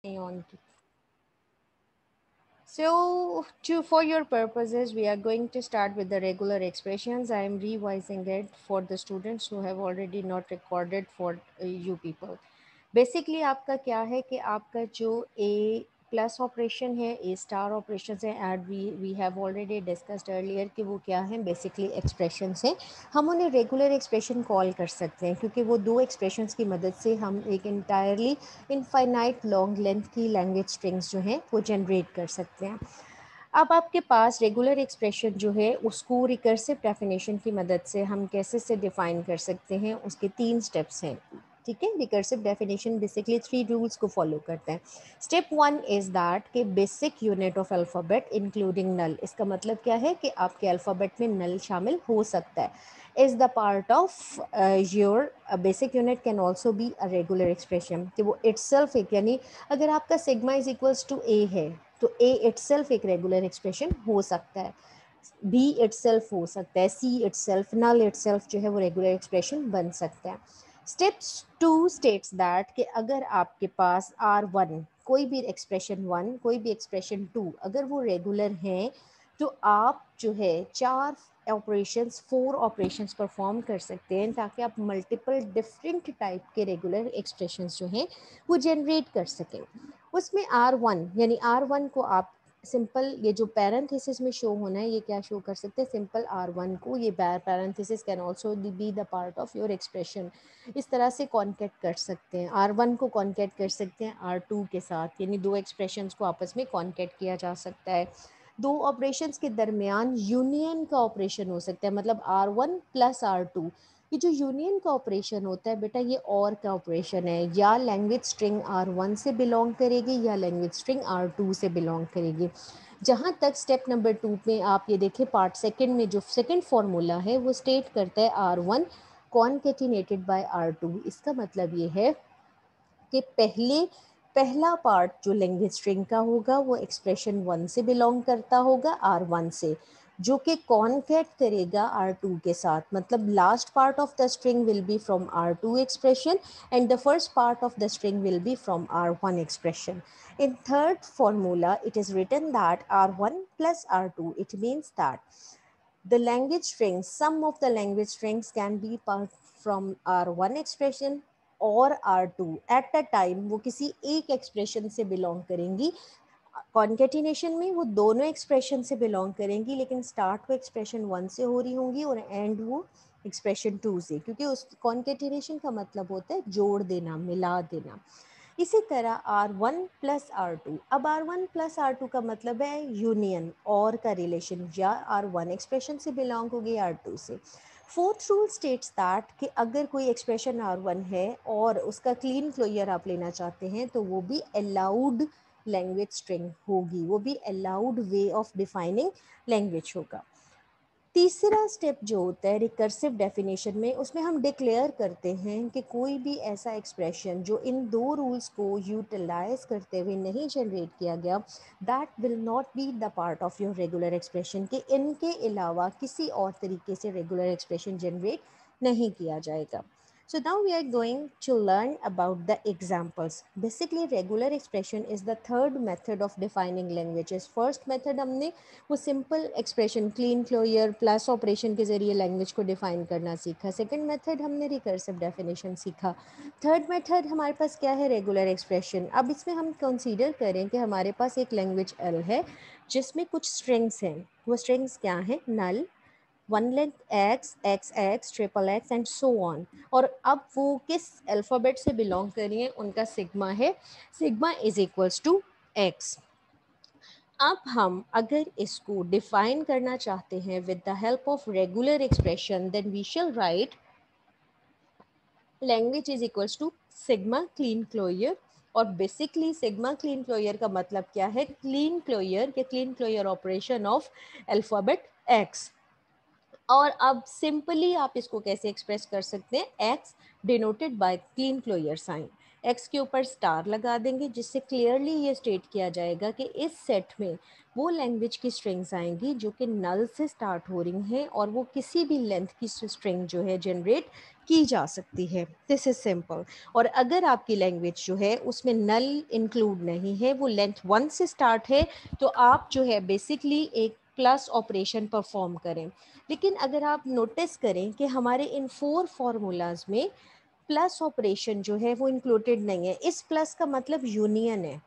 on. So, for your purposes, we are going to start with the regular expressions. I am revising it for the students who have already not recorded for you people. Basically आपका क्या है कि आपका जो ए plus operation है, a star operation है, and we have already discussed earlier कि वो क्या है, बेसिकली एक्सप्रेशंस हैं. हम उन्हें रेगुलर एक्सप्रेशन कॉल कर सकते हैं क्योंकि वो दो एक्सप्रेशंस की मदद से हम एक इंटायरली इनफाइनाइट लॉन्ग लेंथ की लैंग्वेज स्ट्रिंग्स जो हैं वो जनरेट कर सकते हैं. अब आपके पास रेगुलर एक्सप्रेशन जो है उसको रिकर्सिव डेफिनेशन की मदद से हम कैसे से डिफाइन कर सकते हैं, उसके 3 स्टेप्स हैं. ठीक है, रिकर्सिव डेफिनेशन बेसिकली 3 रूल्स को फॉलो करते हैं. स्टेप 1 इज दैट के basic unit of alphabet including null. इसका मतलब क्या है कि आपके अल्फ़ाबेट में नल शामिल हो सकता है. Is the part of your basic unit can also be a regular expression कि वो इट्सल्फ एक, यानी अगर आपका सिग्मा इज इक्वल्स टू ए है तो ए इट्सल्फ एक रेगुलर एक्सप्रेशन हो सकता है, बी इट्सल्फ हो सकता है, सी इट्सल्फ, नल इट्सल्फ जो है वो रेगुलर एक्सप्रेशन बन सकता है. स्टेप्स 2 स्टेट्स दैट कि अगर आपके पास R1 कोई भी एक्सप्रेशन 1 कोई भी एक्सप्रेशन 2 अगर वो रेगुलर हैं तो आप जो है 4 ऑपरेशंस 4 ऑपरेशंस परफॉर्म कर सकते हैं ताकि आप मल्टीपल डिफरेंट टाइप के रेगुलर एक्सप्रेशंस जो हैं वो जनरेट कर सकें. उसमें R1 यानी R1 को आप सिंपल, ये जो पैरेंथेसिस में शो होना है ये क्या शो कर सकते हैं, सिंपल R1 को ये parenthesis can also be the part of your expression. इस तरह से कॉन्केट कर सकते हैं, R1 को कॉन्केट कर सकते हैं R2 के साथ, यानी दो एक्सप्रेशंस को आपस में कॉन्केट किया जा सकता है. दो ऑपरेशंस के दरमियान यूनियन का ऑपरेशन हो सकता है, मतलब R1 प्लस R2. ये जो यूनियन का ऑपरेशन होता है बेटा ये और का ऑपरेशन है, या लैंग्वेज स्ट्रिंग R1 से बिलोंग करेगी या लैंग्वेज स्ट्रिंग R2 से बिलोंग करेगी. जहाँ तक स्टेप नंबर 2 में आप ये देखें पार्ट सेकंड में जो सेकंड फार्मूला है वो स्टेट करता है R1 कॉन्केटिनेटेड बाय R2. इसका मतलब ये है कि पहला पार्ट जो लैंग्वेज स्ट्रिंग का होगा वो एक्सप्रेशन 1 से बिलोंग करता होगा R1 से, जो कि कॉन्केट करेगा R2 के साथ. मतलब last part of the string will be from R2 expression and the first part of the string will be from R1 expression. In third formula, it is written that R1 plus R2. It means that the language strings, some of the language strings can be from R1 expression और R2 at the time वो किसी एक expression से belong करेंगी. Concatenation में वो दोनों expression से बिलोंग करेंगी लेकिन स्टार्ट वो एक्सप्रेशन 1 से हो रही होंगी और एंड वो एक्सप्रेशन 2 से, क्योंकि उस कॉन्केटिनेशन का मतलब होता है जोड़ देना, मिला देना. इसी तरह R1 प्लस R2. अब R1 प्लस R2 का मतलब है यूनियन और का रिलेशन, या R1 एक्सप्रेशन से बिलोंग होगी R2 से. फोर्थ रूल स्टेट्स दैट कि अगर कोई एक्सप्रेशन R1 है और उसका क्लीन क्लोजर आप लेना चाहते हैं तो वो भी अलाउड लैंग्वेज स्ट्रिंग होगी, वो भी allowed way of defining language होगा. तीसरा स्टेप जो होता है रिकर्सिव डेफिनेशन में, उसमें हम डिक्लेयर करते हैं कि कोई भी ऐसा एक्सप्रेशन जो इन दो रूल्स को यूटिलाइज करते हुए नहीं जनरेट किया गया, that will not be the part of your regular expression, कि इनके अलावा किसी और तरीके से रेगुलर एक्सप्रेशन जनरेट नहीं किया जाएगा. So now we are going to learn about the examples. Basically regular expression is the third method of defining languages. First method हमने वो simple expression clean closure plus operation के ज़रिए language को define करना सीखा. Second method हमने recursive definition सीखा. Third method हमारे पास क्या है, regular expression. अब इसमें हम consider करें कि हमारे पास एक language L है जिसमें कुछ strings हैं. वो strings क्या हैं, null, one length x, x x, triple x and so on. और अब वो किस अल्फ़ाबेट से बिलोंग कर रही हैं, उनका सिग्मा है, sigma is equals to x. अब हम अगर इसको डिफाइन करना चाहते हैं with the help of regular expression, then we shall write language is equals to sigma clean closure. और बेसिकली सिग्मा क्लीन क्लोजर का मतलब क्या है, क्लीन क्लोजर या clean closure operation of alphabet x. और अब सिंपली आप इसको कैसे एक्सप्रेस कर सकते हैं, x denoted by clean closure sign, x के ऊपर स्टार लगा देंगे जिससे क्लियरली ये स्टेट किया जाएगा कि इस सेट में वो लैंग्वेज की स्ट्रिंग्स आएंगी जो कि नल से स्टार्ट हो रही हैं और वो किसी भी लेंथ की स्ट्रिंग जो है जनरेट की जा सकती है। This is simple. और अगर आपकी लैंग्वेज जो है उसमें नल इंक्लूड नहीं है, वो लेंथ 1 से स्टार्ट है, तो आप जो है बेसिकली एक प्लस ऑपरेशन परफॉर्म करें। लेकिन अगर आप नोटिस करें कि हमारे इन 4 फार्मूलाज में प्लस ऑपरेशन जो है वो इंक्लूडेड नहीं है। इस प्लस का मतलब यूनियन है।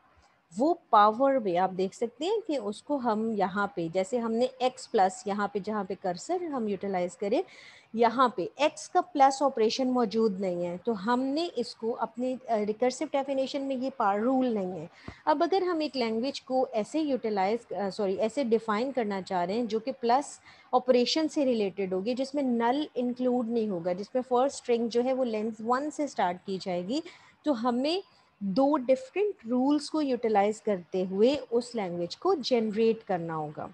वो पावर में आप देख सकते हैं कि उसको हम यहाँ पे, जैसे हमने x प्लस यहाँ पे जहाँ पे कर्सर हम यूटिलाइज करें, यहाँ पे x का प्लस ऑपरेशन मौजूद नहीं है, तो हमने इसको अपने रिकर्सिव डेफिनेशन में ये पार रूल नहीं है। अब अगर हम एक लैंग्वेज को ऐसे यूटिलाइज ऐसे डिफाइन करना चाह रहे हैं जो कि प्लस ऑपरेशन से रिलेटेड होगी, जिसमें नल इंक्लूड नहीं होगा, जिसमें फर्स्ट स्ट्रिंग जो है वो लेंथ 1 से स्टार्ट की जाएगी, तो हमें 2 डिफरेंट रूल्स को यूटिलाइज करते हुए उस लैंग्वेज को जनरेट करना होगा।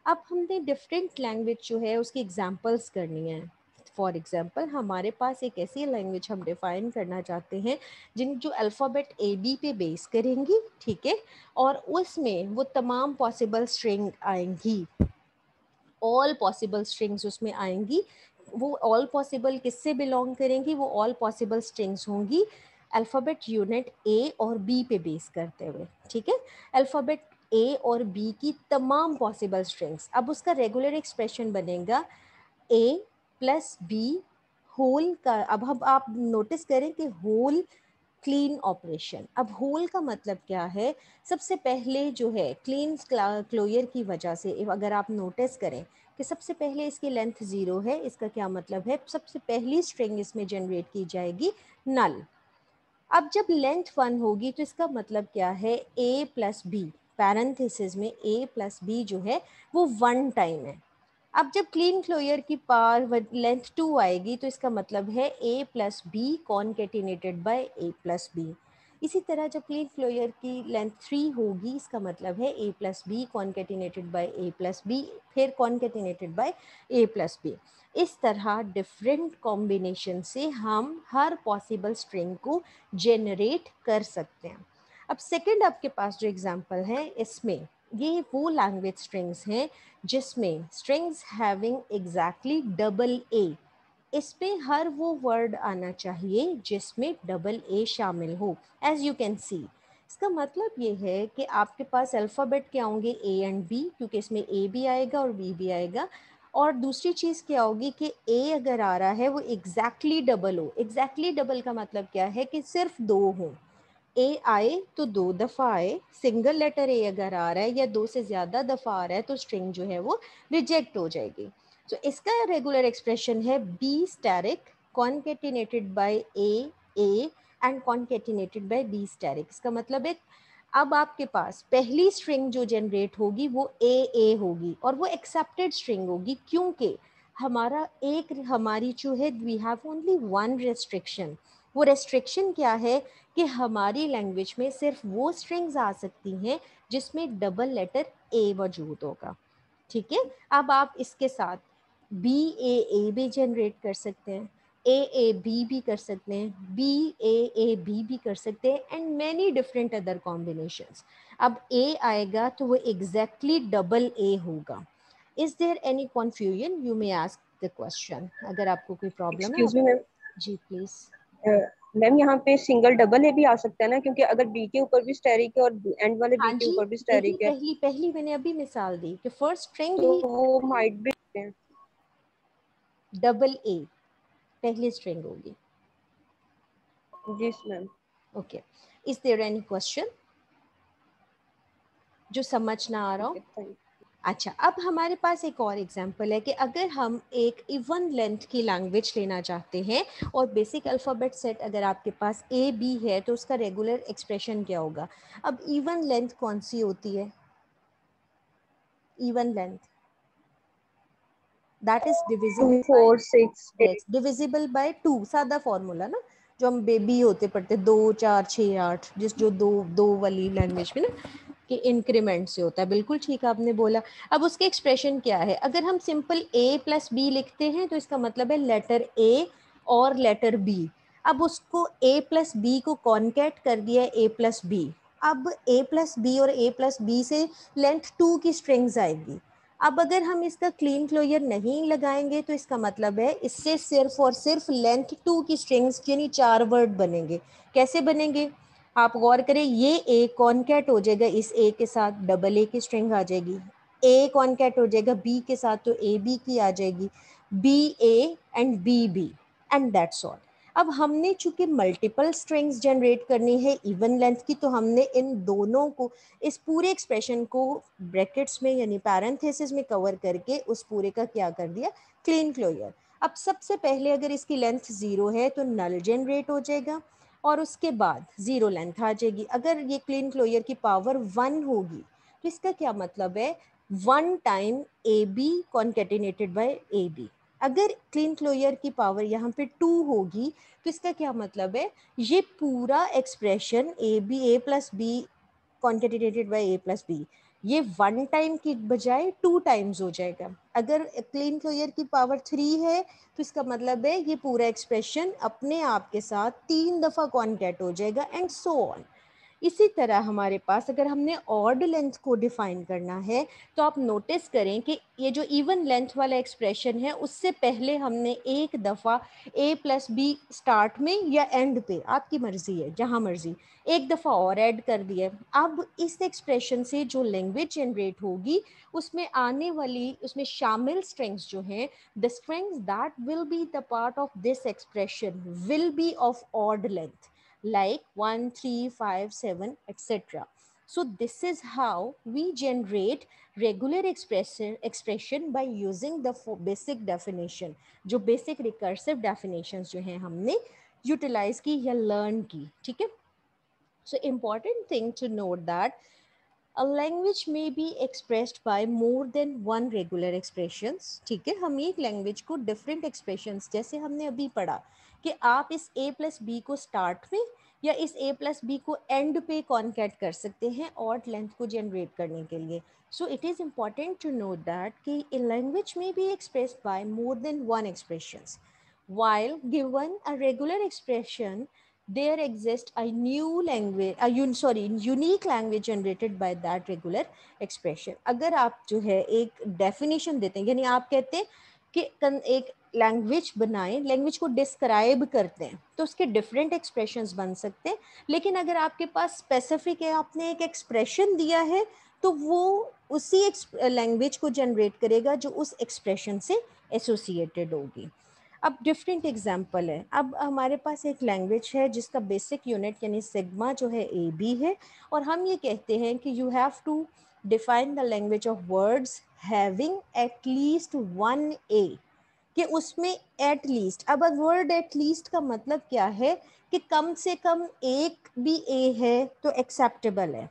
अब हमने डिफरेंट लैंग्वेज जो है उसकी एग्जांपल्स करनी है। फॉर एग्जांपल हमारे पास एक ऐसी लैंग्वेज हम डिफाइन करना चाहते हैं जिन जो अल्फ़ाबेट ए बी पे बेस करेंगी, ठीक है, और उसमें वो तमाम पॉसिबल स्ट्रिंग आएंगी, ऑल पॉसिबल स्ट्रिंग्स उसमें आएंगी। वो ऑल पॉसिबल किससे बिलोंग करेंगी? वो ऑल पॉसिबल स्ट्रिंग्स होंगी अल्फ़ाबेट यूनिट ए और बी पे बेस करते हुए, ठीक है। अल्फ़ाबेट ए और बी की तमाम पॉसिबल स्ट्रिंग्स। अब उसका रेगुलर एक्सप्रेशन बनेगा ए प्लस बी होल का। अब हम आप नोटिस करें कि होल क्लीन ऑपरेशन। अब होल का मतलब क्या है? सबसे पहले जो है क्लीन क्लोयर की वजह से अगर आप नोटिस करें कि सबसे पहले इसकी लेंथ 0 है, इसका क्या मतलब है? सबसे पहली स्ट्रिंग इसमें जनरेट की जाएगी नल। अब जब लेंथ 1 होगी तो इसका मतलब क्या है? a प्लस बी, पैरेंथेसिस में a प्लस बी जो है वो 1 टाइम है। अब जब क्लीन क्लोयर की पावर लेंथ 2 आएगी तो इसका मतलब है a plus B concatenated by a plus B. इसी तरह जब क्लीन क्लोयर की लेंथ 3 होगी, इसका मतलब है a plus B concatenated by a plus B, फिर concatenated by a plus B. इस तरह डिफरेंट कॉम्बिनेशन से हम हर पॉसिबल स्ट्रिंग को जनरेट कर सकते हैं। अब सेकंड आपके पास जो एग्जांपल है, इसमें ये वो लैंग्वेज स्ट्रिंग्स हैं जिसमें स्ट्रिंग्स हैविंग एग्जैक्टली डबल ए, इस पे हर वो वर्ड आना चाहिए जिसमें डबल ए शामिल हो। एज यू कैन सी, इसका मतलब ये है कि आपके पास अल्फ़ाबेट क्या होंगे? ए एंड बी, क्योंकि इसमें ए भी आएगा और बी भी आएगा। और दूसरी चीज़ क्या होगी कि ए अगर आ रहा है वो एग्जैक्टली डबल हो। एग्जैक्टली डबल का मतलब क्या है? कि सिर्फ 2 हों। ए आए तो 2 दफ़ा आए, सिंगल लेटर ए अगर आ रहा है या 2 से ज़्यादा दफ़ा आ रहा है तो स्ट्रिंग जो है वो रिजेक्ट हो जाएगी। तो इसका रेगुलर एक्सप्रेशन है B asterisk concatenated by A and concatenated by B asterisk. इसका मतलब है अब आपके पास पहली स्ट्रिंग जो जनरेट होगी वो ए होगी और वो एक्सेप्टेड स्ट्रिंग होगी, क्योंकि हमारी जो है we have only one restriction. वो रेस्ट्रिक्शन क्या है? कि हमारी लैंग्वेज में सिर्फ वो स्ट्रिंग्स आ सकती हैं जिसमें डबल लेटर ए मौजूद होगा, ठीक है। अब आप इसके साथ बी ए भी जनरेट कर सकते हैं, ए बी भी कर सकते हैं, बी ए बी भी कर सकते हैं, and many different other combinations. अब ए आएगा तो वो एग्जैक्टली डबल ए होगा। Is there any confusion? You may ask the question. अगर आपको कोई प्रॉब्लम है आप। एक्सक्यूज मी मैम, जी प्लीज। मैम यहाँ पे सिंगल डबल ए भी आ सकता है ना, क्योंकि अगर बी के ऊपर भी स्टैरिक है और एंड वाले हाँ बी के जी, ऊपर भी यही स्टैरिक है, पहली पहली मैंने अभी मिसाल दी कि फर्स्ट स्ट्रिंग तो ही वो माइट भी डबल ए पहली स्ट्रिंग होगी। जी ma'am. Okay, is there any question जो समझ ना आ रहा हो? ओके थैंक अच्छा, अब हमारे पास एक और एग्जांपल है कि अगर हम एक इवन लेंथ की लैंग्वेज लेना चाहते हैं और बेसिक अल्फ़ाबेट सेट अगर आपके पास ए बी है तो उसका रेगुलर एक्सप्रेशन क्या होगा? अब इवन लेंथ कौन सी होती है? Even length that is you. Divisible 2 by, 4 6 8। Yes, divisible by 2, सादा फॉर्मूला ना, जो हम बेबी होते पढ़ते 2 4 6 8, जिस जो दो दो वाली लैंग्वेज में ना कि इंक्रीमेंट से होता है। बिल्कुल ठीक आपने बोला। अब उसके एक्सप्रेशन क्या है? अगर हम सिंपल ए प्लस बी लिखते हैं तो इसका मतलब है लेटर ए और लेटर बी। अब उसको ए प्लस बी को कॉन्केट कर दिया ए प्लस बी। अब ए प्लस बी और ए प्लस बी से लेंथ 2 की स्ट्रिंग्स आएगी। अब अगर हम इसका क्लीन क्लोजर नहीं लगाएंगे तो इसका मतलब है इससे सिर्फ और सिर्फ लेंथ 2 की स्ट्रिंग्स यानी 4 वर्ड बनेंगे। कैसे बनेंगे आप गौर करें, ये ए कॉन्कैट हो जाएगा इस ए के साथ, डबल ए की स्ट्रिंग आ जाएगी। ए कॉन्कैट हो जाएगा बी के साथ तो ए बी की आ जाएगी, b a and b and that's all. अब हमने चूंकि मल्टीपल स्ट्रिंग्स जनरेट करनी है इवन लेंथ की, तो हमने इन दोनों को, इस पूरे एक्सप्रेशन को ब्रैकेट्स में यानी पैरेंथेसिस में कवर करके उस पूरे का क्या कर दिया, क्लीन क्लोजर। अब सबसे पहले अगर इसकी लेंथ 0 है तो नल जनरेट हो जाएगा और उसके बाद 0 लेंथ आ जाएगी। अगर ये क्लीन क्लोजर की पावर 1 होगी तो इसका क्या मतलब है, 1 time A B concatenated by A B. अगर क्लीन क्लोजर की पावर यहाँ पे 2 होगी तो इसका क्या मतलब है, ये पूरा expression a plus B concatenated by A plus B, ये 1 टाइम की बजाय 2 टाइम्स हो जाएगा। अगर क्लीन क्लोजर की पावर 3 है तो इसका मतलब है ये पूरा एक्सप्रेशन अपने आप के साथ 3 दफ़ा कॉन्कैट हो जाएगा एंड सो ऑन। इसी तरह हमारे पास अगर हमने ऑड लेंथ को डिफाइन करना है तो आप नोटिस करें कि ये जो इवन लेंथ वाला एक्सप्रेशन है उससे पहले हमने एक दफ़ा ए प्लस बी स्टार्ट में या एंड पे, आपकी मर्जी है जहाँ मर्जी, एक दफ़ा और ऐड कर दिया। अब इस एक्सप्रेशन से जो लैंग्वेज जनरेट होगी उसमें आने वाली, उसमें शामिल स्ट्रिंग्स जो हैं, the strings that will be the part of this expression will be of odd length like 1, 3, 5, 7, etc. So this is how we generate regular expression by using the basic definition, जो basic recursive definitions जो हैं हमने utilize की या learn की, ठीक है। So important thing to note that a language may be expressed by more than one regular expressions, ठीक है। हम एक लैंग्वेज को डिफरेंट एक्सप्रेशंस, जैसे हमने अभी पढ़ा कि आप इस a प्लस बी को स्टार्ट में या इस a प्लस बी को एंड पे कॉन्कैट कर सकते हैं ऑड लेंथ को जनरेट करने के लिए। So it is important to note that कि a language may be expressed by more than one expressions. While given a regular expression, there exists a new language, unique language generated by that regular expression. अगर आप जो है एक definition देते हैं, यानी आप कहते हैं कि एक लैंग्वेज बनाएं, लैंग्वेज को डिस्क्राइब करते हैं, तो उसके डिफरेंट एक्सप्रेशंस बन सकते हैं। लेकिन अगर आपके पास स्पेसिफिक है, आपने एक एक्सप्रेशन दिया है, तो वो उसी लैंग्वेज को जनरेट करेगा जो उस एक्सप्रेशन से एसोसिएटेड होगी। अब डिफरेंट एग्जाम्पल है। अब हमारे पास एक लैंग्वेज है जिसका बेसिक यूनिट यानी सिग्मा जो है ए बी है, और हम ये कहते हैं कि you have to define the language of words having at least one A, कि उसमें एट लीस्ट, अब वर्ड एट लीस्ट का मतलब क्या है कि कम से कम एक भी ए है तो एक्सेप्टेबल है।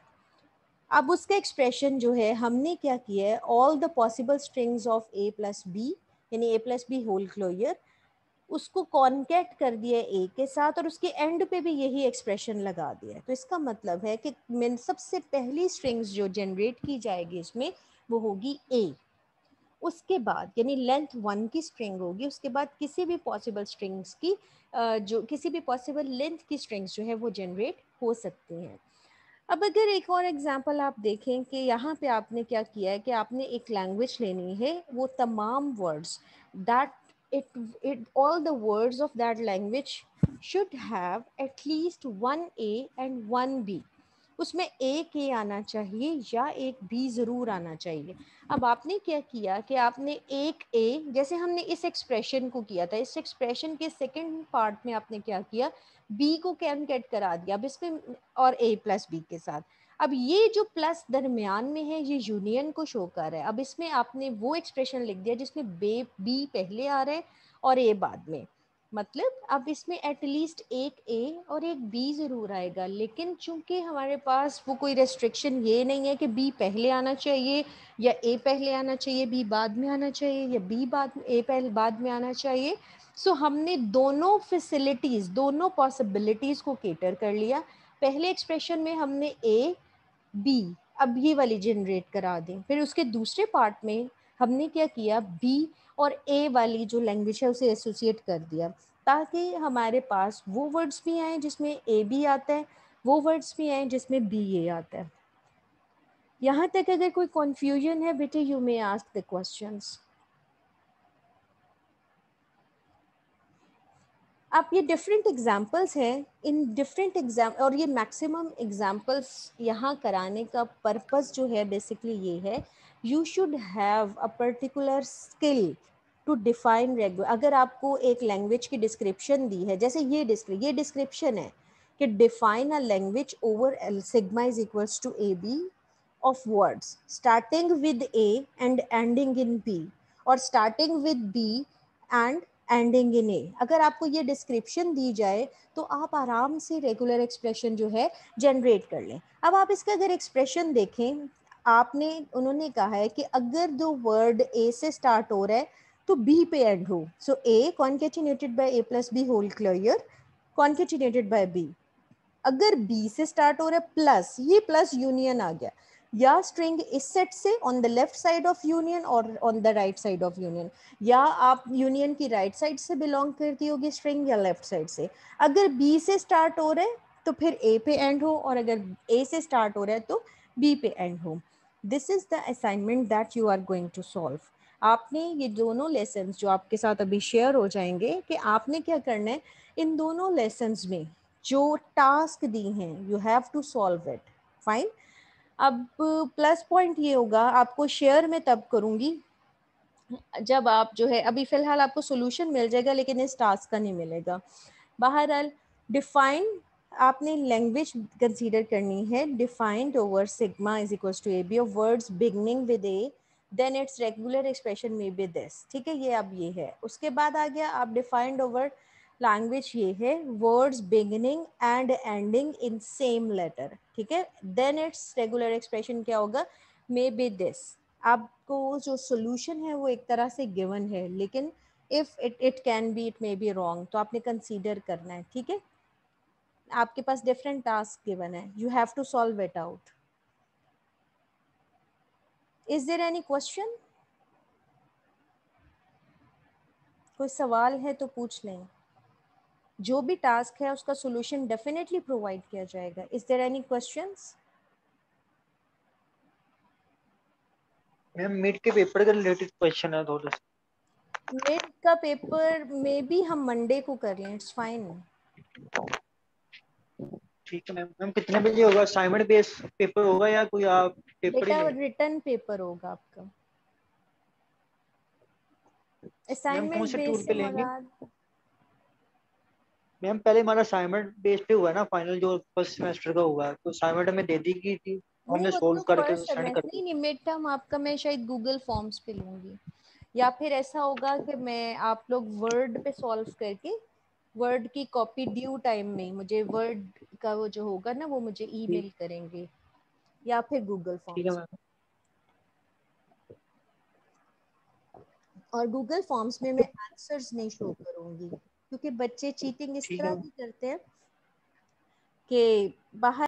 अब उसका एक्सप्रेशन जो है हमने क्या किया है, all the possible strings of a plus b यानी a plus B whole closure, उसको कॉन्कैट कर दिया ए के साथ और उसके एंड पे भी यही एक्सप्रेशन लगा दिया। तो इसका मतलब है कि सबसे पहली स्ट्रिंग्स जो जनरेट की जाएगी इसमें वो होगी ए, उसके बाद यानी लेंथ 1 की स्ट्रिंग होगी, उसके बाद किसी भी पॉसिबल स्ट्रिंग्स की जो किसी भी पॉसिबल लेंथ की स्ट्रिंग्स जो है वो जनरेट हो सकती हैं। अब अगर एक और एग्जांपल आप देखें कि यहाँ पे आपने क्या किया है कि आपने एक लैंग्वेज लेनी है, वो तमाम words that it all the words of that language should have at least one A and one B, उसमें एक ए आना चाहिए या एक बी ज़रूर आना चाहिए। अब आपने क्या किया कि आपने एक ए, जैसे हमने इस एक्सप्रेशन को किया था, इस एक्सप्रेशन के सेकंड पार्ट में आपने क्या किया, बी को कॉन्कैट करा दिया अब इसमें और ए प्लस बी के साथ। अब ये जो प्लस दरमियान में है ये यूनियन को शो कर रहा है। अब इसमें आपने वो एक्सप्रेशन लिख दिया जिसमें बी पहले आ रहा है और ए बाद में, मतलब अब इसमें एटलीस्ट एक ए और एक बी ज़रूर आएगा। लेकिन चूंकि हमारे पास वो कोई रेस्ट्रिक्शन ये नहीं है कि बी पहले आना चाहिए या ए पहले आना चाहिए, बी बाद में आना चाहिए या बी बाद ए पहले बाद में आना चाहिए, सो हमने दोनों फैसिलिटीज़, दोनों पॉसिबिलिटीज़ को केटर कर लिया। पहले एक्सप्रेशन में हमने ए बी अब ये वाली जनरेट करा दी, फिर उसके दूसरे पार्ट में हमने क्या किया, बी और ए वाली जो लैंग्वेज है उसे एसोसिएट कर दिया, ताकि हमारे पास वो वर्ड्स भी आए जिसमें ए बी आता है, वो वर्ड्स भी आए जिसमें बी ए आता है। यहाँ तक अगर कोई कंफ्यूजन है बेटे, you may ask the questions. आप ये डिफरेंट एग्जाम्पल्स हैं, इन डिफरेंट एग्जाम, और ये मैक्सिमम एग्जाम्पल्स यहाँ कराने का पर्पस जो है बेसिकली ये है, you should have a particular skill to define regular. अगर आपको एक लैंग्वेज की डिस्क्रिप्शन दी है, जैसे ये डिस्क्रिप्शन है कि define a language over sigma is equals to a b of words starting with A and ending in B, और starting with B and ending in A। अगर आपको ये डिस्क्रिप्शन दी जाए तो आप आराम से रेगुलर एक्सप्रेशन जो है जनरेट कर लें। अब आप इसका अगर एक्सप्रेशन देखें, आपने उन्होंने कहा है कि अगर दो वर्ड ए से स्टार्ट हो रहा है तो बी पे एंड हो, so A concatenated by A plus B whole clear concatenated by B. अगर बी से स्टार्ट हो रहा है प्लस, ये प्लस यूनियन आ गया, या स्ट्रिंग इस सेट से on the left side of union और on the right side of union, या आप यूनियन की राइट साइड से बिलोंग करती होगी स्ट्रिंग या लेफ्ट साइड से। अगर बी से स्टार्ट हो रहा है तो फिर ए पे एंड हो, और अगर ए से स्टार्ट हो रहा है तो बी पे एंड हो। This is the assignment that you are going to solve. आपने ये दोनों लेसन्स जो आपके साथ अभी शेयर हो जाएंगे, कि आपने क्या करना है इन दोनों लेसन्स में जो टास्क दी हैं, you have to solve it. Fine. अब प्लस पॉइंट ये होगा, आपको शेयर में तब करूंगी जब आप जो है, अभी फिलहाल आपको सॉल्यूशन मिल जाएगा लेकिन इस टास्क का नहीं मिलेगा। बहरहाल डिफाइन, आपने लैंग्वेज कंसीडर करनी है, defined over sigma is equals to a b of words beginning with a, then it's regular expression may be this. ठीक है, ये अब ये है। उसके बाद आ गया आप डिफाइंड ओवर लैंग्वेज, ये है words beginning and ending in same letter. ठीक है, देन इट्स रेगुलर एक्सप्रेशन क्या होगा, मे बी दिस। आपको जो सोल्यूशन है वो एक तरह से गिवन है, लेकिन if it can be, it may be wrong, तो आपने कंसीडर करना है। ठीक है, आपके पास डिफरेंट टास्क गिवन है, you have to solve it out. Is there any question? कोई सवाल है तो पूछ लें। जो भी टास्क है उसका सोल्यूशन डेफिनेटली प्रोवाइड किया जाएगा। Is there any questions? Ma'am mid के पेपर के रिलेटेड क्वेश्चन है थोड़ा सा। मिड का पेपर मे बी हम मंडे को कर लें, इट्स फाइन। ठीक है मैम। मैम कितने बजे होगा? असाइनमेंट बेस पेपर होगा या कोई आप पेपर ही बेटा लेंगे? रिटर्न पेपर होगा आपका, मैम कौन असाइनमेंट से बेस टूर से पे लेंगे? मुराद। मैम पहले हमारा असाइनमेंट बेस पे हुआ है ना, फाइनल जो फर्स्ट सेमेस्टर का हुआ है, तो असाइनमेंट हमें दे दी गई थी, नहीं, हमने वो सोल्व तो करके फर्स्ट सेंड कर सेमेस्टर, दी। नहीं नहीं, मिड टर्म आपका मैं शायद गूगल फॉर्म्स पे लूंगी, या फिर ऐसा होगा कि मैं आप लोग वर्ड पे सॉल्व करके वर्ड की कॉपी ड्यू टाइम में मुझे वर्ड का वो जो होगा ना वो मुझे ठीक। ईमेल करेंगे, या फिर गूगल ठीक है फॉर्म्स। मैम। और गूगल फॉर्म्स में मैं आंसर्स नहीं शो करूंगी, क्योंकि बच्चे चीटिंग इस ठीक है तरह मैम। की करते हैं कि बाहर